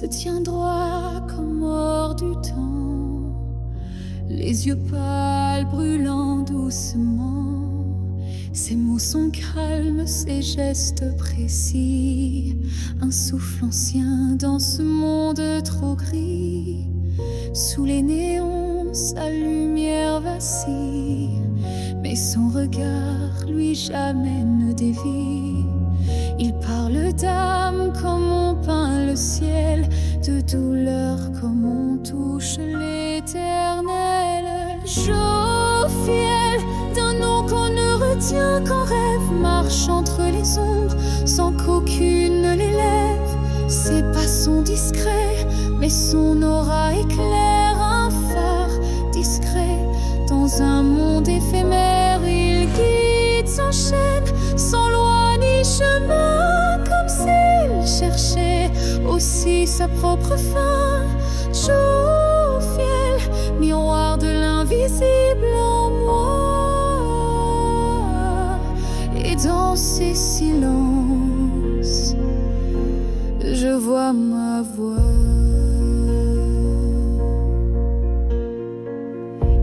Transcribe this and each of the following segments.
se tient droit comme hors du temps, les yeux pâles brûlant doucement. Ses mots sont calmes, ses gestes précis, un souffle ancien dans ce monde trop gris. Sous les néons, sa lumière vacille, mais son regard, lui, jamais ne dévie. Il parle d'âme comme on peint le ciel, de douleur comme on touche l'éternel. Jophiel, d'un nom qu'on ne retient qu'en rêve, marche entre les ombres sans qu'aucune ne l'élève. Ses pas sont discrets, mais son aura éclaire un phare discret dans un monde éphémère. Il guide, s'enchaîne, sans loi ni chemin, comme s'il cherchait aussi sa propre fin. Jophiel, miroir de l'invisible en moi, et dans ces silences, je vois ma voix.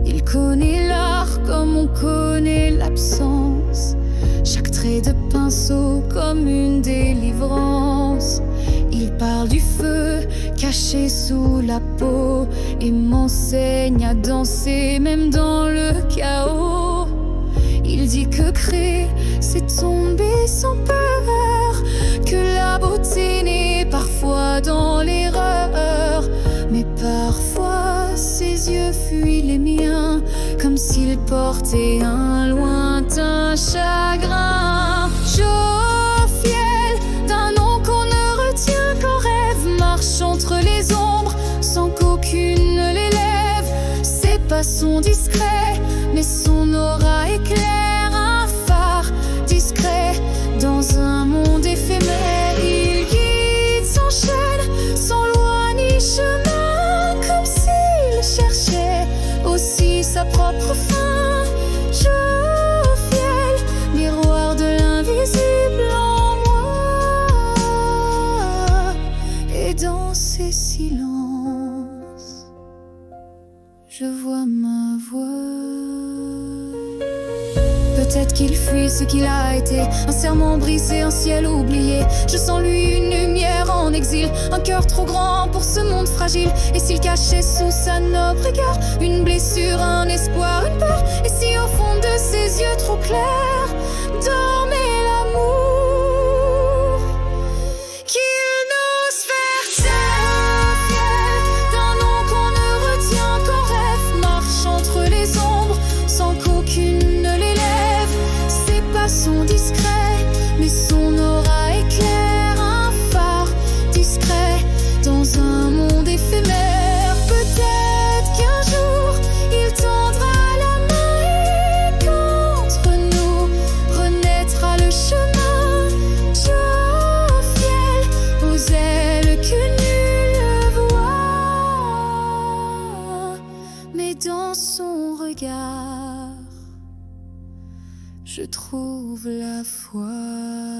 Il connaît l'art comme on connaît l'absence, chaque trait de pinceau comme une délivrance. Il parle du feu caché sous la peau et m'enseigne à danser même dans le chaos. Il dit que créer, c'est tomber sans peur, que la beauté naît parfois dans l'erreur. Mais parfois ses yeux fuient les miens, comme s'il portait un lointain chagrin. Jophiel, d'un nom qu'on ne retient qu'en rêve, marche entre les ombres sans qu'aucune ne l'élève. Ses pas sont discrets, mais son aura éclaire un phare discret dans un monde éphémère. Il guide, s'enchaîne, sans loi ni chemin, comme s'il cherchait aussi sa propre fin. Jophiel, miroir de l'invisible en moi, et dans ces silences, je vois ma voix. Peut-être qu'il fuit ce qu'il a été, un serment brisé, un ciel oublié. Je sens lui une lumière en exil, un cœur trop grand pour ce monde fragile. Et s'il cachait sous sa noble rigueur une blessure, un espoir, une peur, et si au fond de ses yeux trop clairs dormait l'amour qu'il n'ose faire taire. D'un nom qu'on ne retient qu'en rêve, marche entre les ombres sans qu'aucune ne l'élève. Ses pas sont discrets, mais son aura éclaire un phare discret dans un monde éphémère. Peut-être qu'un jour il tendra la main et qu'entre nous renaîtra le chemin. Jophiel, aux ailes que nul ne voit, mais dans son regard, je trouve la foi.